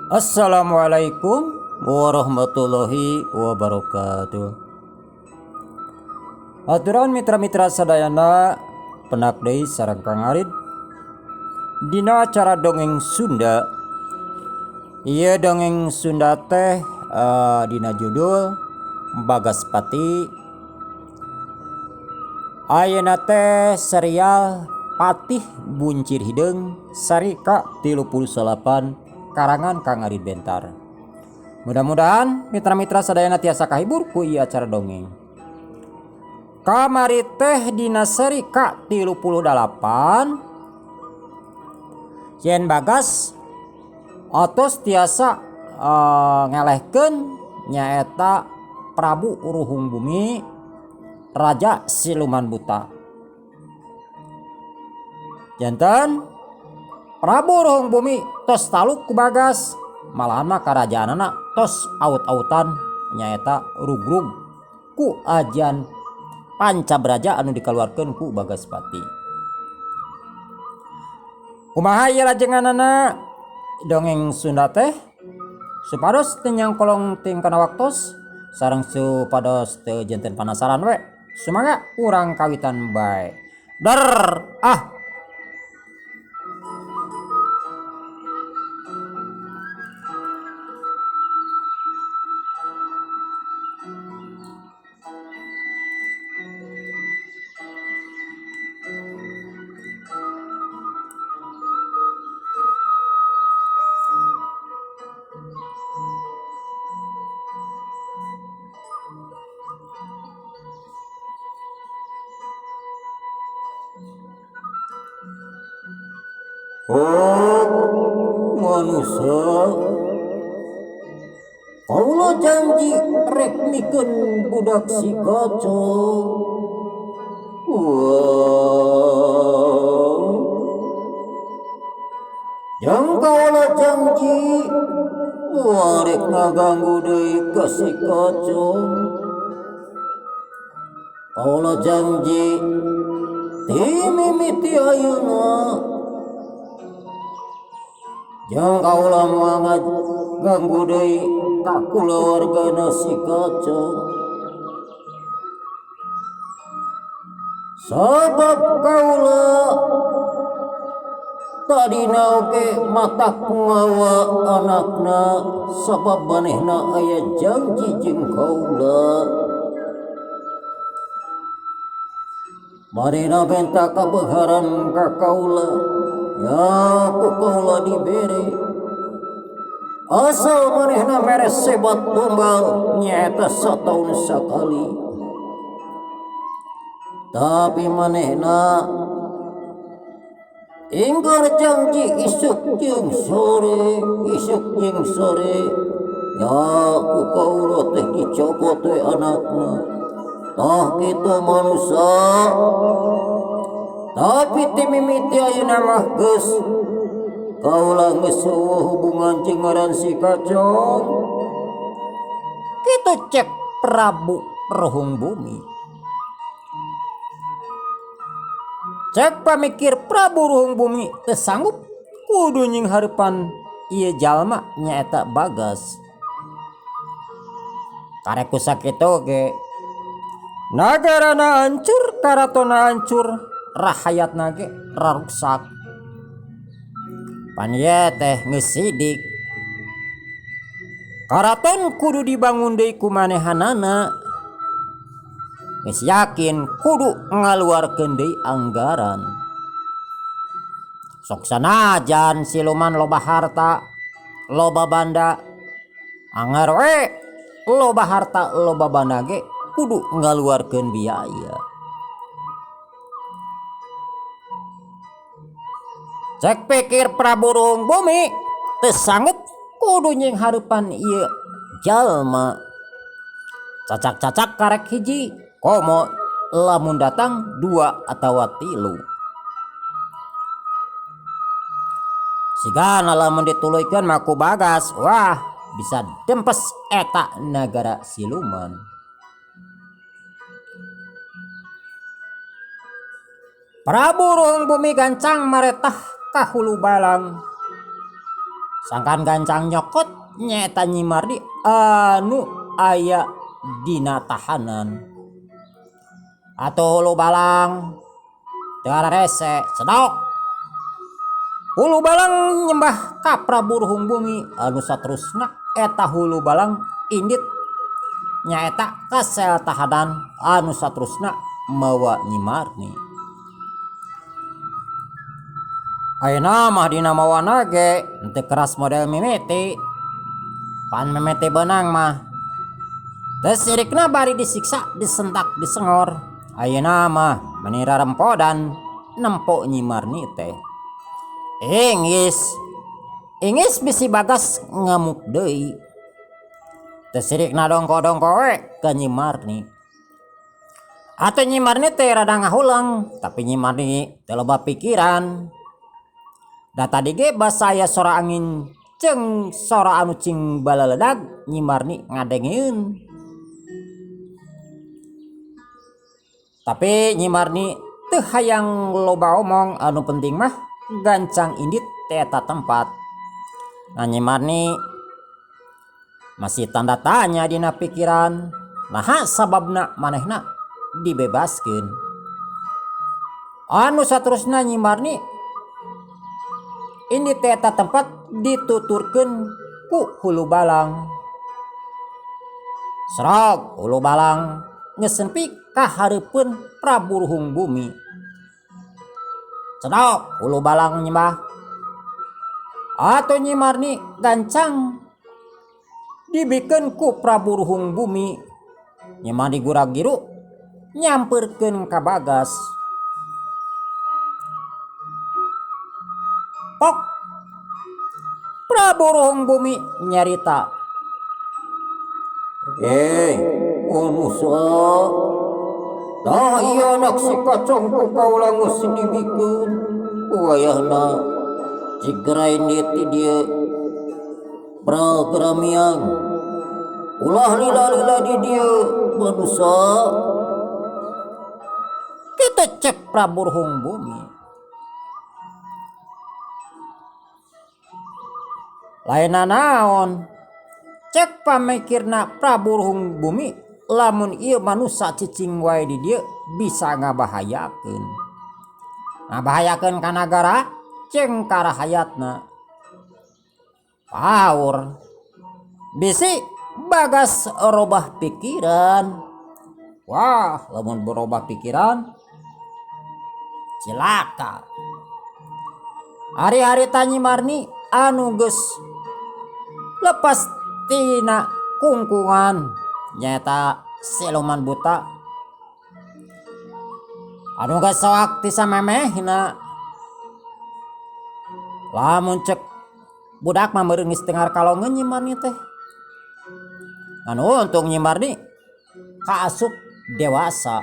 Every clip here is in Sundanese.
Assalamualaikum warahmatullahi wabarakatuh. Aturan mitra-mitra sadayana penak deui sareng Kang Arid dina acara dongeng Sunda. Ieu dongeng Sunda teh dina judul Bagaspati. Ayeuna teh serial Patih Buncir Hideung sari ka-38 karangan Kang Arid Bentar. Mudah-mudahan mitra-mitra sadayana tiasa kahibur ku ieu acara dongeng. Kamari teh dina seri ka-38 yen Bagas atos tiasa ngelehkeun nyaeta Prabu Ruhung Bumi Raja Siluman Buta. Janten Prabu Ruhung Bumi tos taluk ku Bagas, malahan mah karajaanana tos aut-autan nyaeta rugrug ku ajian Pancabraja anu dikaluarkeun ku Bagaspati. Kumaha ieu lajenganana dongeng Sunda teh? Supados teu nyangkolong ting kana waktos sareng supados teu janten panasaran we. Sumangga urang kawitan bae. Der ah. Oh, manusia, kaula janji rek mikeun budak si kaco. Wah, jang kaula janji warek ngaganggu deui ka si kaco. Kaula janji ti mimiti ayeuna jang kaula moal ganggu deui ka kulawargana si kaco. Sabab kaula tadina oge matak ngawa anakna, sabab manehna aya janji jeung kaula. Manehna benta kabegaran ka kaula, ya ku kaula dibere. Asal manehna mere sebat tumbal nyaeta sataun sakali. Tapi manehna inggar janji isuk jeung sore, ya ku kaula teh dicopot we anakna. Tah kitu manusia, tapi ti mimiti ayeuna mah geus kaula geus hubungan jeung ngaran si Kacong. Kitu cek Prabu Ruhung Bumi. Cek pamikir Prabu Ruhung Bumi teu sanggup kudu nying hareupan ieu jalma nyaeta Bagas. Karek ku sakitu ge nagarana hancur, karatona hancur, rahayatna ge raruksak. Pan ieu teh geus sidik. Karaton kudu dibangun deui ku manehanana. Geus yakin kudu ngaluarkeun deui anggaran. Sok sanajan siluman loba harta, loba banda, anggar we loba harta, loba banda ge kudu ngaluarkeun biaya. Cek pikir Prabu Ruhung Bumi teu sanggup kudu nying hareupan ieu jalma. Cacak-cacak karek hiji, komo lamun datang dua atawa tilu. Sigana lamun dituluykeun mah ku Bagas, wah bisa dempes eta nagara siluman. Prabu Ruhung Bumi gancang maretah ka hulu balang. sangkan gancang nyokot nyaeta Nyi Marni anu aya dina tahanan. Atuh hulu balang teu rese sedok. Hulu balang nyembah ka Prabu Ruhung Bumi anu saterusna eta hulu balang indit nyaeta kasel tahanan anu saterusna mawa Nyi Marni. Ayeuna mah dina mawana ge teu keras model mimiti. Pan mimiti beunang mah teu sirikna bari disiksa, disentak, disengor. Ayeuna mah meni rarempodan nempo Nyi Marni teh. Ingis bisi Bagas ngamuk deui. Teu sirikna dongko-dongko we ka Nyi Marni. Atuh Nyi Marni teh rada ngahulang, tapi Nyi Marni teu loba pikiran. Da tadi ge basa aya sora angin jeung sora anu cing balaledag Nyi Marni ngadengieun. Tapi Nyi Marni teu hayang loba omong, anu penting mah gancang indit eta tempat. Nah Nyi Marni masih tanda tanya dina pikiran, naha sababna manehna dibebaskeun. Anu saterusna Nyi Marni indit eta tempat dituturkeun ku hulu balang. Srog hulu balang ngesempi ka hareupeun Prabu Ruhung Bumi. Cedok hulu balang nyembah. Atuh Nyi Marni gancang dibikeun ku Prabu Ruhung Bumi. Nyi Marni gura-giru nyamperkeun ka Bagas. Pok Prabu Ruhung Bumi nyarita. Manusia, dah iya anak si kacang ku kaula geus dibikeun. Wayahna cigrain ti dieu pragramian. Ulah lila-lila di dieu manusia. Kita cek Prabu Ruhung Bumi. Laina naon? Cek pamikirna Prabu Ruhung Bumi, lamun ieu manusia cicing wae di dieu bisa ngabahayakeun. Ngabahayakeun ka nagara jeung ka rahayatna. Paur bisi Bagas robah pikiran. Wah, lamun berubah pikiran cilaka. Hari-hari Nyi Marni anu geus lepas tina kungkungan nyata siluman buta anu geus soak ti samemehna. Lamun cek budak mah meureun geus tengar kalongeun Nyi Marni teh. Anu untung Nyi Marni kaasup dewasa.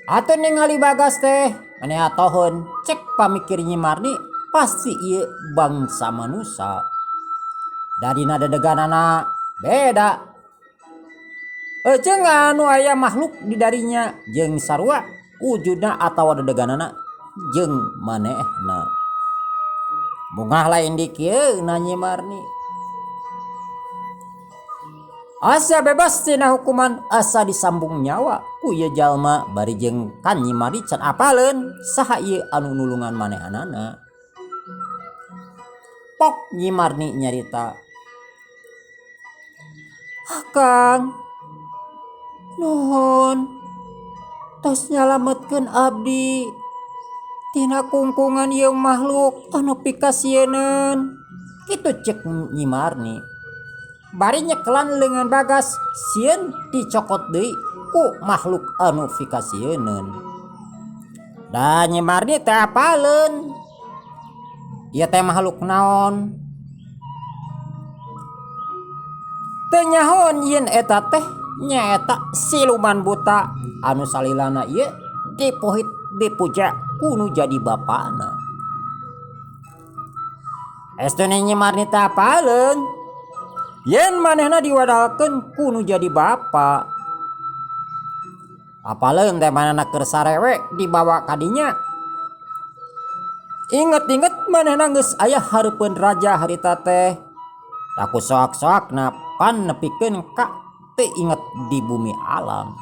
Atuh ningali Bagas teh maneh atoheun, cek pamikir Nyi Marni pasti ieu bangsa manusia. Dadina dedeganana beda. Jeung anu aya makhluk di darinya jeung sarua wujudna atawa dedeganana jeung manehna. Mungah lain di kieu na Nyi Marni. Asa bebas tina hukuman, asa disambung nyawa ku ieu jalma bari jeung kan Nyi Marni can apaleun saha ieu anu nulungan manehanana. Pok Nyi Marni nyarita. Akang, nuhun tos nyalametkeun abdi tina kungkungan ieu makhluk anu pikasieun. Kitu cek Nyi Marni. Bari nyekelan leungeun Bagas sieun dicokot deui ku makhluk anu pikasieun. Da Nyi Marni teh apaleun ieu teh makhluk naon. Teu nyahoan yen eta teh nyaeta siluman buta anu salilana ieu dipohit dipuja kunu jadi bapana. Estune Nyi Marni teh apaleun yen manehna diwadalkeun kunu jadi bapa. Apaleun teh manehna keur sarewe dibawa ka dinya. Inget-inget manehna geus aya hareupeun raja harita teh. Aku soak-soakna pan nepikeun ka teu inget di bumi alam.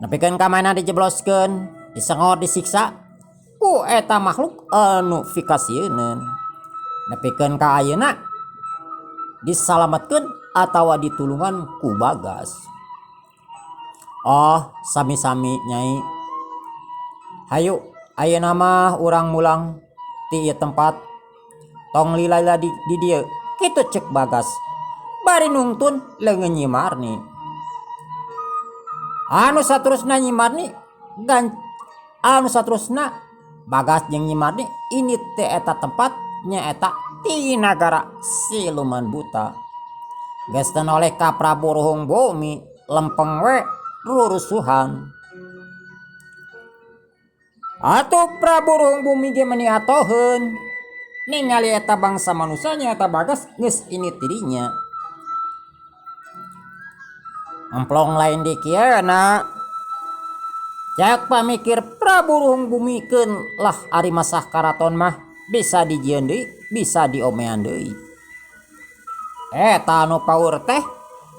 Nepikeun ka mana dijebloskeun, disengot disiksa ku eta makhluk anu fikasieun. Nepikeun ka ayeuna disalametkeun atawa ditulungan ku Bagas. Oh, sami-sami Nyai. Hayu ayeuna mah urang mulang ti ieu tempat. Tong lila di dieu kitu cek Bagas. Bari nungtun leungeun Nyi Marni. Anu saterusna Nyi Marni anu saterusna Bagas jeung Nyi Marni ini teh eta tempat nyaeta ti nagara Siluman Buta. Geus teu noleh ka Prabu Ruhung Bumi lempeng we rurusuhan. Atuh Prabu Ruhung Bumi ge meuni atoheun ningali eta bangsa manusia nyaeta Bagas geus ini tidinya. Emplong lain di kieuna cek pamikir Prabu Ruhung Bumi keun lah ari masah karaton mah bisa dijieun deui bisa diomean deui. Eta anu paur teh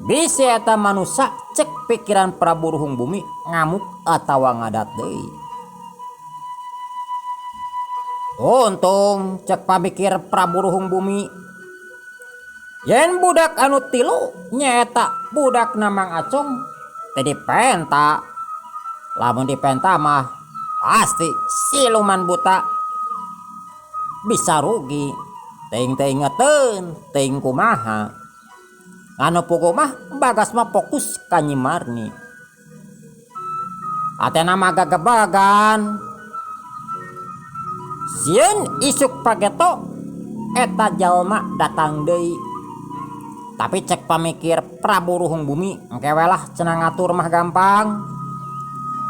bisi eta manusia cek pikiran Prabu Ruhung Bumi ngamuk atawa ngadat deui. Untung cek pamikir Prabu Ruhung Bumi yen budak anu tilu nyaeta budak Namang Acung teh dipenta. Lamun dipenta mah pasti Siluman Buta bisa rugi. Teuing ingeteun teuing kumaha. Anu puguh mah Bagas mah fokus ka Nyi Marni. Atena mah gagebagan. Sieun isuk pageto eta jalma datang deui. Tapi cek pamikir Prabu Ruhung Bumi engke we lah cenah ngatur mah gampang.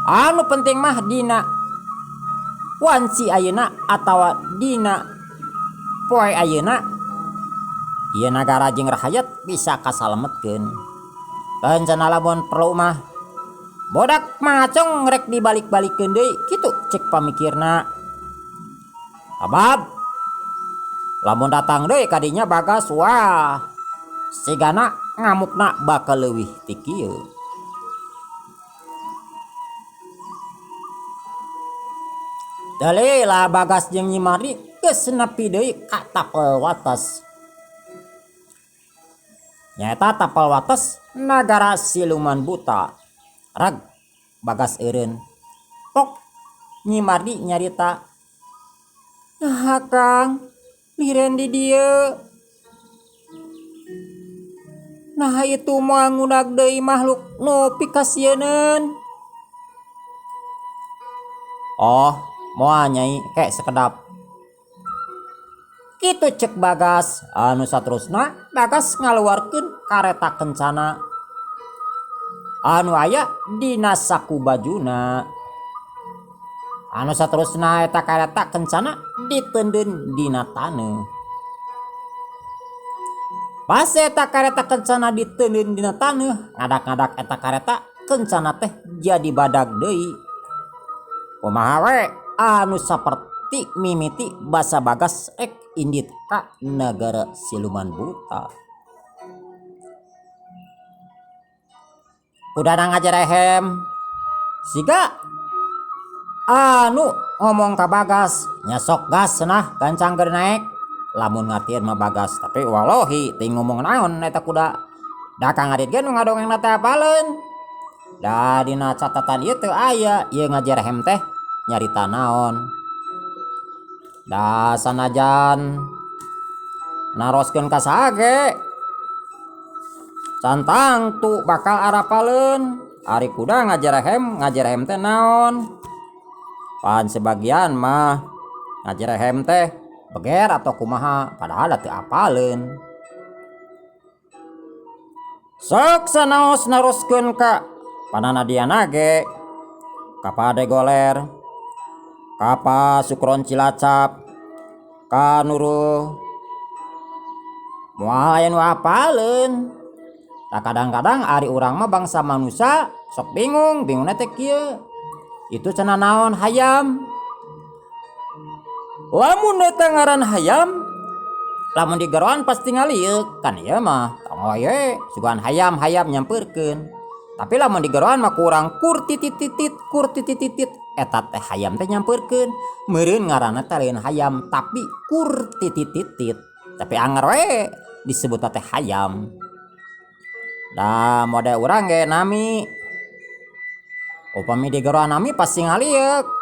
Anu penting mah dina wanci ayeuna atawa dina poe ayeuna ieu nagara jeung rahayat bisa kasalametkeun. Keun cenah lamun perlu mah bodak Mangacung rek dibalik-balikeun deui kitu cek pamikirna. Sabab lamun datang deui ka dinya Bagas wah sigana ngamukna bakal leuwih ti kieu. Deuleuh lah Bagas jeung Nyi Marni geus nepi deui ka tapel wates. Nyaeta tapel wates nagara Siluman Buta. Rag Bagas eureun. Pok Nyi Marni nyarita, "Nah Kang, liren di dieu. Nah itu moal ngudag deui makhluk nu pikasieun." "Oh, moal Nyai kek sekedap." Kitu cek Bagas. Anu saterusna Bagas ngaluarkeun kareta kencana anu aya dina saku bajuna. Anu saterusna eta kareta kencana diteundeun dina taneuh. Pas eta kareta kencana diteundeun dina taneuh, ngadak-ngadak eta kareta kencana teh jadi badag deui. Kumaha we anu saperti mimiti basa Bagas ek indit ka nagara Siluman Buta. Udana ngajarehem siga anu ngomong ka Bagas nya sok gas cenah gancang keur naek. Lamun ngartieun mah Bagas tapi wallahi teuing ngomong naon eta kuda. Da ka ngadit ge nu ngadongengna teh apaleun. Da dina catatan ieu teu aya ieu ngajarehem teh nyarita naon. Da sanajan naroskeun ka sage cantang tu bakal arapaleun ari kuda ngajarehem teh naon. Pan sebagian mah ngajarehem teh beger atau kumaha padahal teu apaleun. Sok sanaos naroskeun ka panana diana ge ka Pade Goler, ka Pasukron Cilacap, ka Nuruh moal aya nu apaleun. Nah kadang-kadang ari urang mah bangsa manusia sok bingungna teh kieu. Itu cenah naon hayam. Lamun eta ngaran hayam, lamun digeroan pasti ngaliuk kan ieu mah tong we sugan hayam nyamperkeun. Tapi lamun digeroan mah kurang kur titit eta teh hayam teh nyamperkeun. Meureun ngaranna teh lain hayam tapi kur titit. Tapi anger we disebut teh hayam. Da mode urang ge nami upami digeroan nami pasti ngaliuk.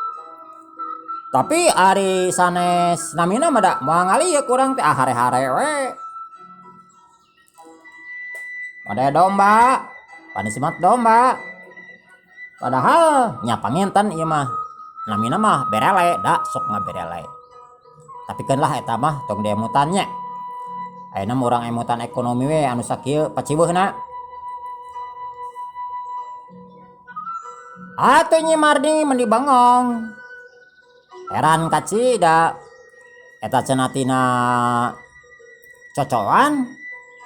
Tapi ari sanes namina mah da moal ngaliuk urang teh hare-hare we. Mode domba, panismat domba. Padahal nya panginten ieu mah namina mah berele, da sok ngaberele. Tapi kan lah eta mah tong diemutan nya. Ayeuna mah urang emutan ekonomi we anu sakieu paciweuhna. Atuh Nyi Marni meni bengong. Heran kaci da eta cenatina cocokan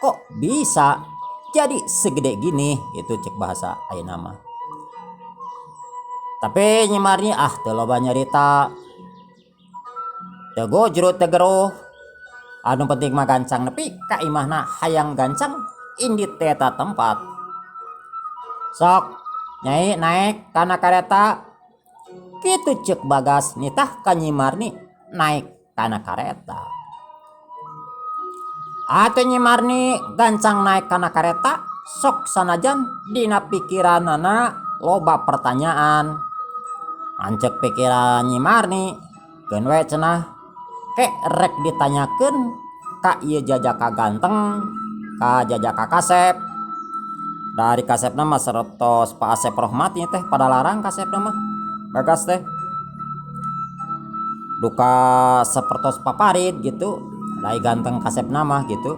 kok bisa jadi segede gini itu cek bahasa ayeuna mah. Tapi Nyi Marni teu loba nyarita. Teu gojrut teu geruh. Anu penting mah gancang nepi ka imahna hayang gancang indit teh eta tempat. Sok Nyai naik kana kareta. Kitu cek Bagas nitah ka Nyi Marni naik kana kareta. Atuh Nyi Marni gancang naik kana kareta sok sanajan dina pikiranana loba pertanyaan. Ancek pikiran Nyi Marni keun we cenah rek ditanyakeun ka ieu jajaka ganteng, ka jajaka Kasep. Dari Kasepna mah saretos Pak Asep Rohmati teh pada larang Kasepna mah. Bagas teh duka sapertos paparit gitu, lai ganteng Kasep nama gitu.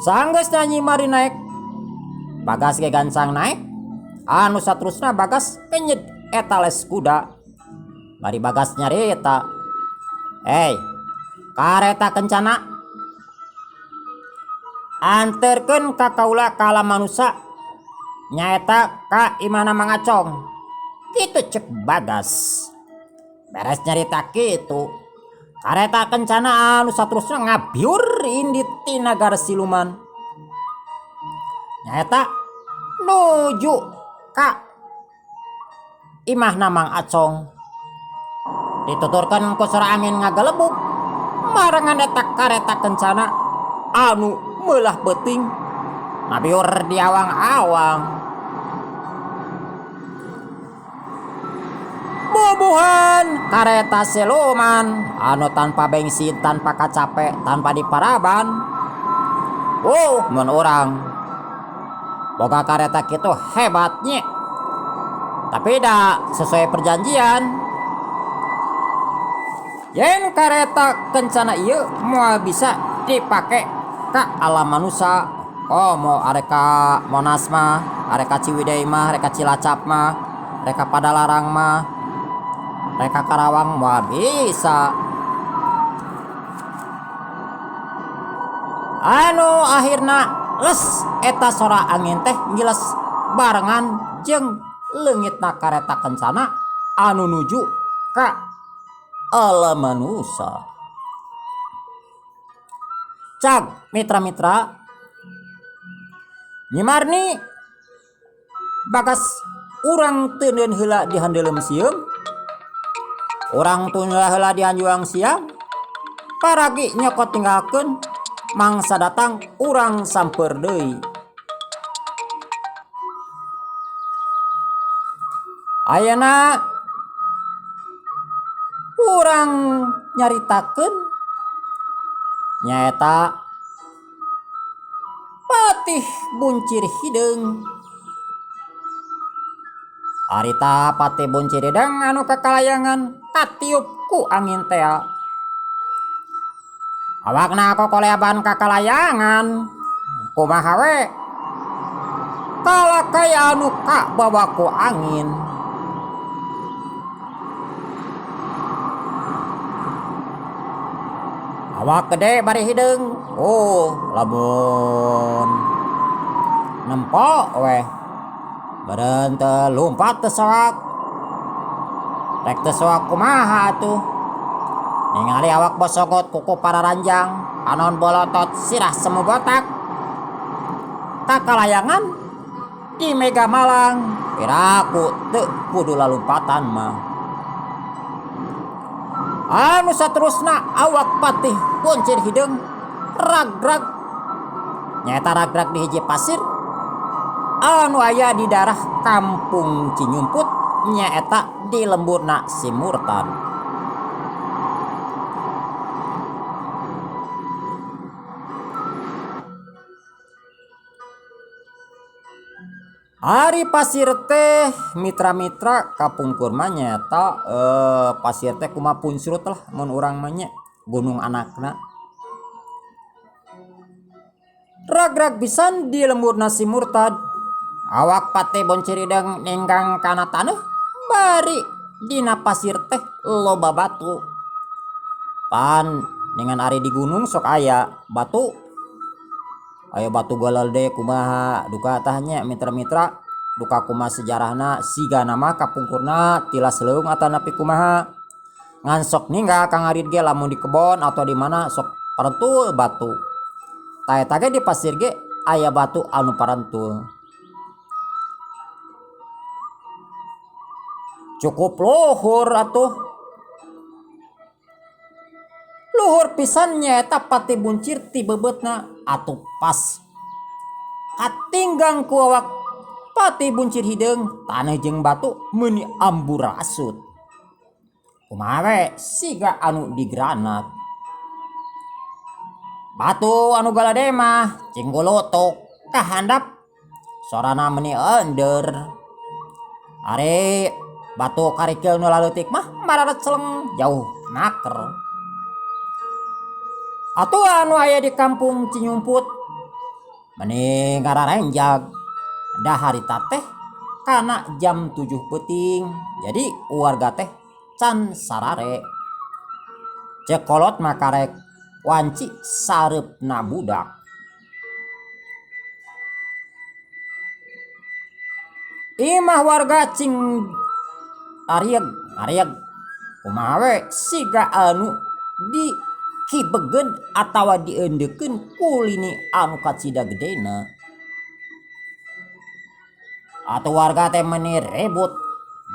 Sanggeusna Nyi Marni naik, Bagas ge gancang naik. Anu saterusna Bagas kenyet eta les kuda. Bari Bagas nyarita, kareta kencana anterkeun ka kaula ka alam manusia nyaeta ka imana Mang Acong. Kitu cek Bagas. Beres nyarita kitu, kareta kencana anu saterusna ngabiur indit ti nagara siluman. Nyaeta nuju ka imahna Mang Acong. Dituturkeun ku sora angin ngagelebuk marangan eta kareta kencana anu meulah beuting ngabiur di awang-awang. Bubuhan kareta siluman anu tanpa bensin, tanpa kacape, tanpa diparaban. Mun urang boga kareta kitu hebatnya. Tapi da sesuai perjanjian. Yen kareta kencana ieu moal bisa dipake ka alam manusia. Mau areka Monas mah, areka Ciwidey mah, areka Cilacap mah, areka Padalarang mah, mereka Karawang mah bisa. Anu akhirna les eta sora angin teh ngiles barengan jeung leungitna kareta kencana anu nuju ka alam manusia. Cag mitra-mitra, Nyi Marni Bagas urang teu neun heula di handeuleum sieum. Urang tunda heula di Hanjuang siang, paragi nyokot tinggalkeun mangsa datang urang samper deui. Ayeuna urang nyaritakeun nyaeta Patih Buncir Hideung. Arita Patih Buncir Hideung anu kakalayangan katiup ku angin teh. Awakna kokoleaban kakalayangan kumaha we kalakaya anu kabawa ku angin. Awak gede bari hideung. Lamun nempo we beureun teu lumpat teu soak. Rek teu soak kumaha atuh? ningali awak bosogot kuku para ranjang anon bolotot sirah semu botak kakalayangan di Mega Malang piraku teu kudu lalumpatan mah. Anu saterusna awak patih boncir hideung ragrag nyata ragrag di hiji pasir anu aya di daerah Kampung Cinyumput nyaeta di lemburna si Murtad. Ari pasir teh mitra-mitra kapungkur mah nyata pasir teh kumaha puncrut lah mun urang mah nya gunung anakna. Ragrag pisan di lemburna si Murtad. Awak pate boncir hideung ninggang kana taneuh bari dina pasir teh loba batu. Pan dengan ari di gunung sok aya batu. Aya batu galalde kumaha duka tahnya mitra-mitra duka kumaha sejarahna siga nama kapungkurna tilas leuweung atau napi kumaha ngan sok ninggal Kang Arid ge lamun di kebon atau di mana sok parentul batu taeta ge di pasir ge aya batu anu parentul cukup luhur atuh luhur pisan nyaeta pati buncir ti bebeutna atuh pas katinggang ku awak pati buncir hideung taneuh jeung batu meuni amburasut kumaha we siga anu digranat batu anu galade mah cinggulutuk kahandap sorana meuni ender ari batu karikil nu laleutik mah mararet seleng jauh naker atuh anu aya di Kampung Cinyumput meuni ngararenjag da harita teh kana jam 7 peuting jadi warga teh can sarare ceuk kolot mah karek wanci sareupna budak imah warga cing arieg kumaha we siga anu di kibegen atawa diendeukeun ku lini anu kacida gedena atuh warga teh meuni rebut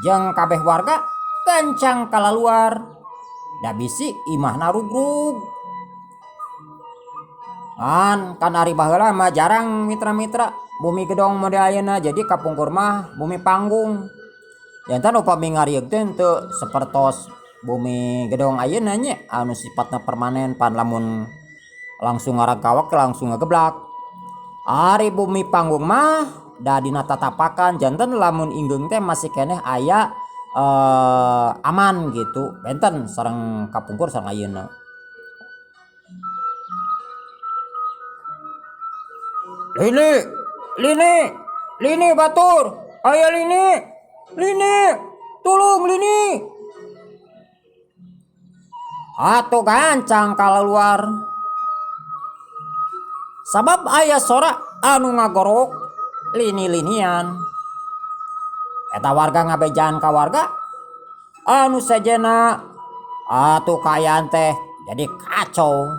jeung kabeh warga gancang kalaluar da bisi imahna rugrug kan ari baheula mah jarang mitra-mitra bumi gedong model ayeuna jadi kapungkur mah bumi panggung jantan upami ngarieg teh teu sapertos bumi gedong ayeuna nya anu sifatna permanen pan lamun langsung ngaragawak langsung ngageblak ari bumi panggung mah da dina tatapakan janten lamun inggeung teh masih keneh aya aman gitu benten sareng kapungkur sareng ayeuna lini batur aya lini tulung lini atuh gancang kalaluar sabab aya sora anu ngagorok lini-linian eta warga ngabejaan ka warga anu sajena atuh kaayaan teh jadi kacau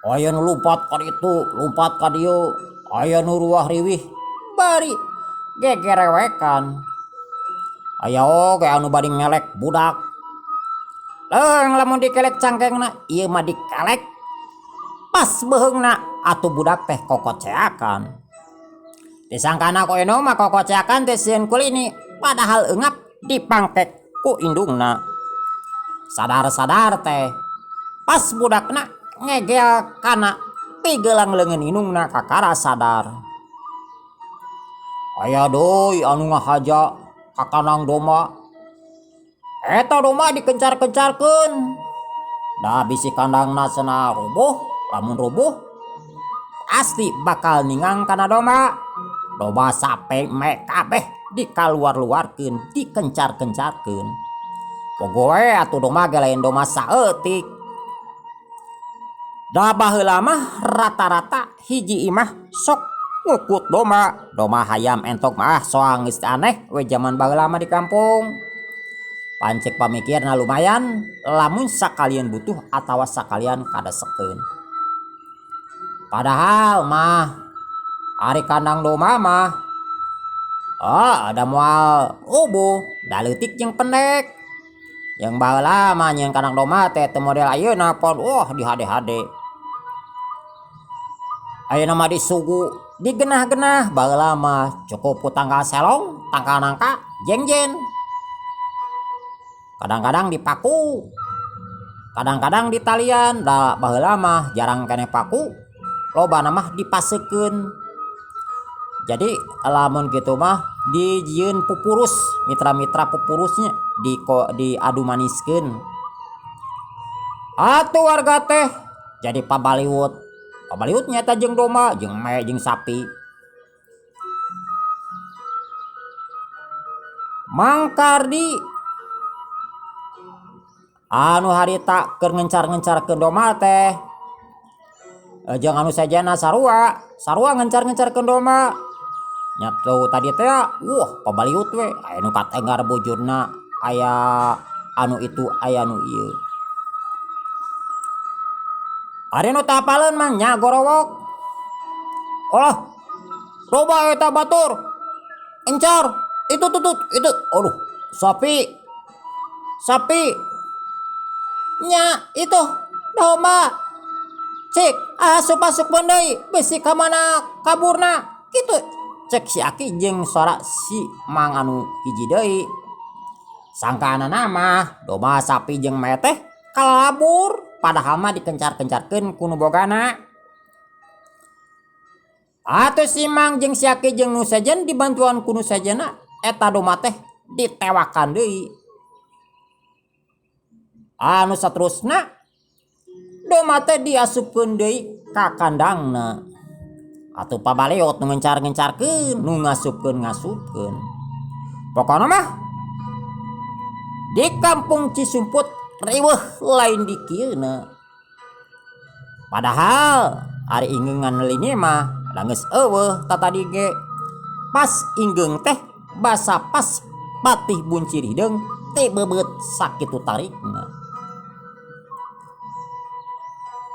aya nu lumpat ka ditu lumpat ka dieu aya nu ruah riwih bari gegerewekan aya oge anu bari ngelek budak lamun dikelek cangkengna ieu mah dikelek pas beheungna atuh budak teh kokoceakan disangkana ku eno mah kokoceakan teh sieun kulini padahal eungap dipangkek ku indungna sadar teh pas budakna ngegel kana pigelang leungeun indungna kakara sadar aya deui anu ngahaja ka kandang domba eta domba dikencar-kencarkeun da bisi kandangna cenah rubuh lamun rubuh pasti bakal ningang kana domba sape me kabeh dikaluar-luarkeun dikencar-kencarkeun pogoe atuh domba ge lain domba saeutik da baheula mah rata-rata hiji imah sok ngukut domba hayam entok mah soang geus aneh we jaman baheula mah di kampung pancek pamikirna lumayan lamun sakalian butuh atawa sakalian kadaseken. Padahal mah ari kandang domba mah ada moal da leutik jeung pendek. Yang baheula mah nyeun kandang domba teh model ayeuna pon di hade-hade. Ayeuna mah disugu digenah-genah, baheula mah cukup ku tanggal selong, tangkal nangka, jengjen. Kadang-kadang dipaku, kadang-kadang di talian, da baheula mah jarang keneh paku, lobana mah dipaseukeun. Jadi lamun kitu mah dijieun pupurus, mitra-mitra pupurusnya diadu maniskeun. Atuh warga teh jadi pabaliut. Pabaliut nyata jeung domba, jeung me, jeung sapi. Mang Kardi anu harita keur ngencar-ngencarkeun domba teh jeung anu sajana sarua ngencar-ngencarkeun domba. Nyatu tadi teh pabaliut we, aya nu katengar bujurna, aya anu itu, aya anu ieu. Ari nu teu apaleun mah nya gorowok. Olah, loba eta batur. Encar, itu tutut, itu. Aduh, sapi. Nya itu domba. Cik, asup-asup deui, bisi ka mana kaburna. Kitu cek si Aki jeung suara si Mang anu hiji deui. Sangkaanana mah domba, sapi jeung me teh kalabur. Padahal mah dikencar-kencarkeun ku nu bogana. Atuh si Mang jeung si Aki jeung nu sajen dibantuan ku nu sajana eta domba teh ditewakan deui. Anu saterusna domba teh diasupkeun deui ka kandangna. Atuh pabaliut nu ngencar-ngencarkeun, nu ngasupkeun. Pokona mah di kampung Cisumput riweuh lain di kieuna. Padahal ari inggeungan lini mah da geus eueuh tadi ge. Pas inggeung teh basa pas patih buncir hideung teh bebeut sakitu tarikna.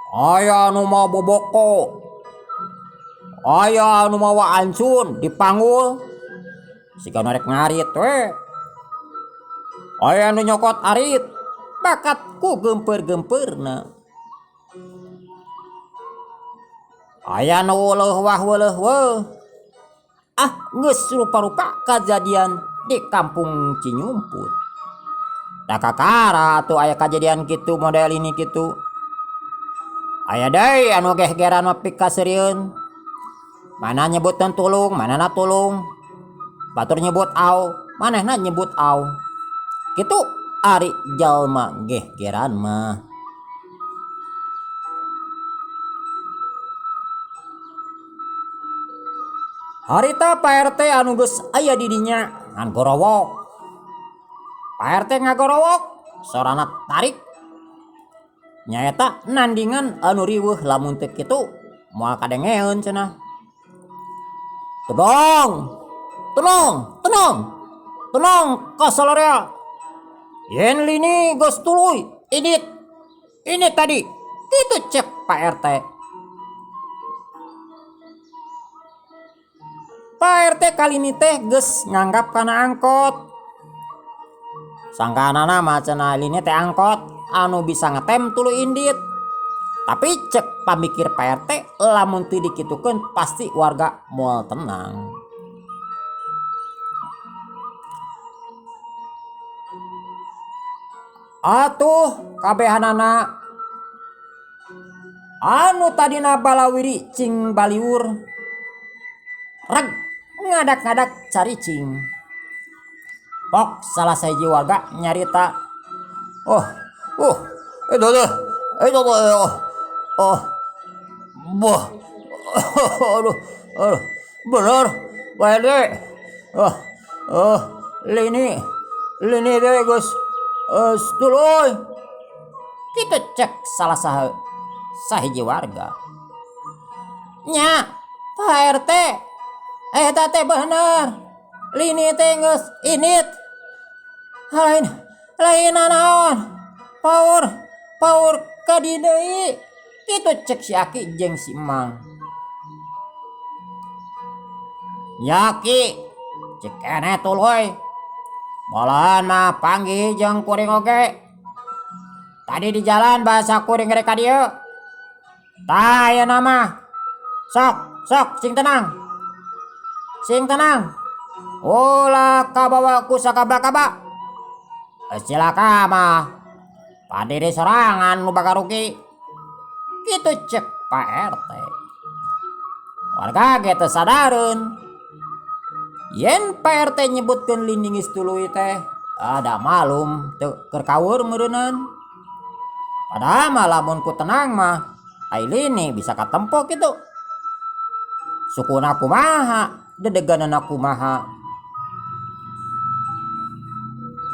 Aya nu mau boboko, aya nu mawa ancun dipanggul sika norek ngarit we. Aya nu nyokot arit bakat ku gempeur-gempeurna. Aya nu weuleuh wah. Geus rupa-rupa kajadian di kampung Cinyumput. Da kakara atuh aya kajadian kitu model ini kitu. Aya deui anu geh-geran mah pikaseureun. Mana nyebutkeun tulung, manana tulung. Batur nyebut au, manehna nyebut au. Kitu ari jalma geh-geran mah. Harita Pak RT anu geus aya di dinya ngan gorowok. Pak RT ngagorowok, sorana tarik. Nyaeta nandingan anu riweuh lamun teu kitu moal kadengeun cenah. Tenang, kasalorea. Yen lini geus tuluy, ini tadi. Kitu cek Pak RT. Pak RT kali ini teh geus nganggap kana angkot. Sangkaanana mah cenah lini teh angkot anu bisa ngetem tuluy indit. Tapi cek pamikir Pak RT lamun teu dikitukeun pasti warga moal tenang. Atuh kabehanana anu tadina balawiri cing baliur reg ngadak-ngadak caricing. Pok salah sahiji warga nyarita, aduh, bener, Pak lini deh Gus, tuluy. Kita cek salah sahiji warga. Nya, Pak RT, eta teh bener, lini teh geus init. Lain lain naon power power kadi deui kitu cek si Aki jeung si Emang. Yaki cek keneh tuluy malahan mah panggih jeung kuring oge. Tadi di jalan bahasa kuring rek ka dieu. Tah ayeuna mah sok sing tenang. Sing tenang. Ulah kabawa ku sakaba-kaba. Cilaka mah padiri sorangan nu bakal rugi. Kitu cek Pak RT. Warga ge teu sadareun yen Pak RT nyebutkeun lini geus tuluy teh ada malum teu keur kaur meureunan. Padahal mah lamun ku tenang mah ai lini bisa katempo kitu. Sukuna kumaha, dedeganana kumaha.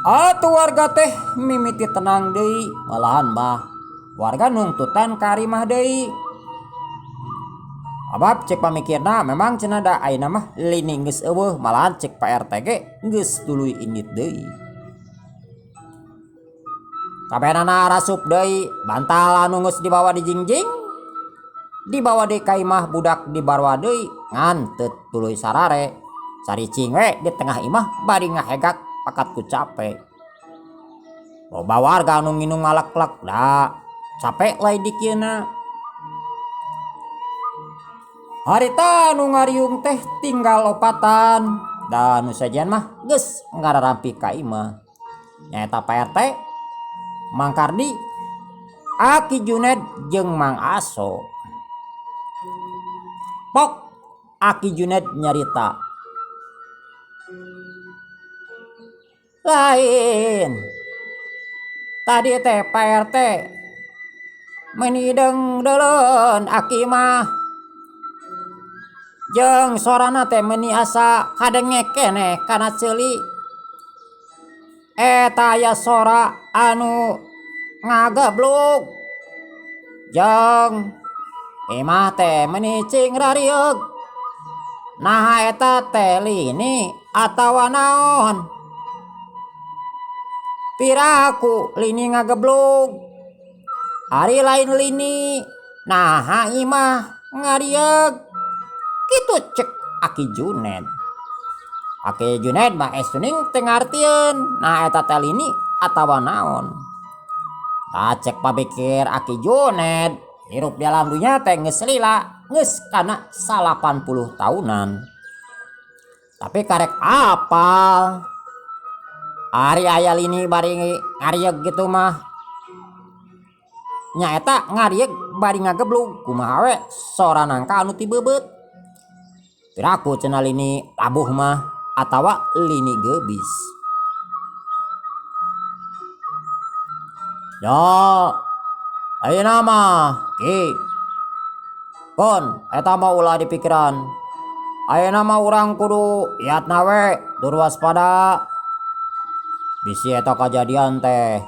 Atuh warga teh mimiti tenang deui, malahan mah warga nungtutan ka ari mah deui. Abab cek pamikirna memang cenah da ayeuna mah lini geus eueuh, malahan cek Pak RT ge geus tuluy indit deui. Kabenana rasup deui bantal anu geus dibawa di jingjing. Dibawa di ka imah budak dibarwa deui ngan teu tuluy sarare. Saricing we di tengah imah bari ngahegak pakat ku capek. Loba warga anu nginum ngalak-lak da capek lai dikieuna. Harita anu ngariung teh tinggal opatan da nu sajian mah geus ngararampi ka imah. Nyaeta Pak RT, Mang Kardi, Aki Juned jeung Mang Aso. Pok Aki Juned nyarita. Lain. Tadi teh Pak RT menideng deuleun Aki mah. Jeung sorana teh meuni asa kadengek keneh kana ceuli. Eta aya sora anu ngageblug. Jeung imah teh meuni cing rarieg. Nah eta teh lini atawa naon? Piraku lini ngageblug. Ari lain lini. Nah imah ngarieg. Kitu cek Aki Juned. Aki Juned mah esuning teu ngartieun. Nah eta teh lini atawa naon? Tah cek pamikir Aki Juned hirup di alam dunya teh geus lila, geus kana 80 tahunan. Tapi karek apal ari aya lini bari ngarieg gitu mah. Nyaeta ngarieg bari ngageblug kumaha we sora nangka anu ti beubeut. Piraku cenah lini labuh mah atawa lini geubis. Ya ayeuna mah ki pun eta mah ulah dipikiran. Ayeuna mah urang kudu iatna we tur waspada. Bisi eta kajadian teh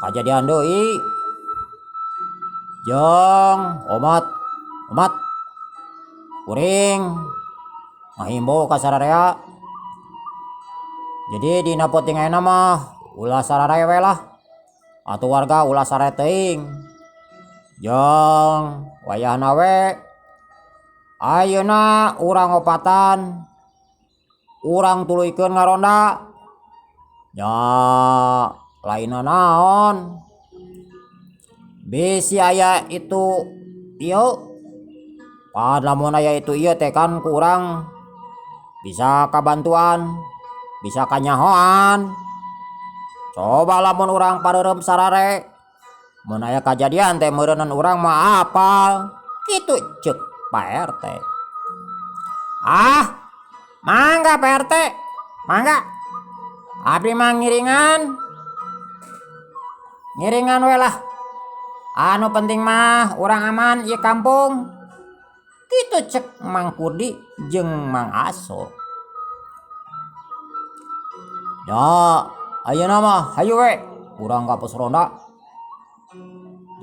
kajadian deui. Jeung umat kuring ngahimbau ka sararea. Jadi dina peuting ayeuna mah ulah sararea we lah. Atuh warga ulah sarare teuing. Jeung wayahna we ayeuna urang opatan urang tuluykeun ngaronda. Ya lainna naon? Bisi aya itu ieu. Lamun aya itu ieu teh kan ku urang bisa kabantuan, bisa kanyahoan. Coba lamun urang pareureum sarare, mun aya kajadian teh meureunan urang mah apal. Kitu ceuk Pak RT. Ah, mangga Pak RT, mangga. Abdi mah ngiringan we lah. Anu penting mah urang aman ieu kampung. Kitu cek Mang Kurdi jeung Mang Aso. Ya, ayeuna mah hayu we urang ka pos ronda.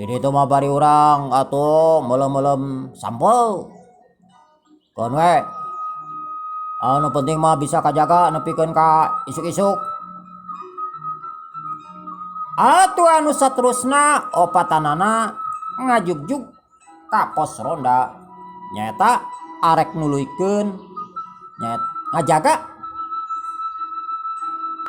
Jadi itu mah bari urang atuh meulem-meulem sampel. Keun we. Anu penting mah bisa kajaga nepikeun ka isuk-isuk. Atuh anu saterusna opatanana ngajugjug ka pos ronda nyaeta arek nuluykeun ngajaga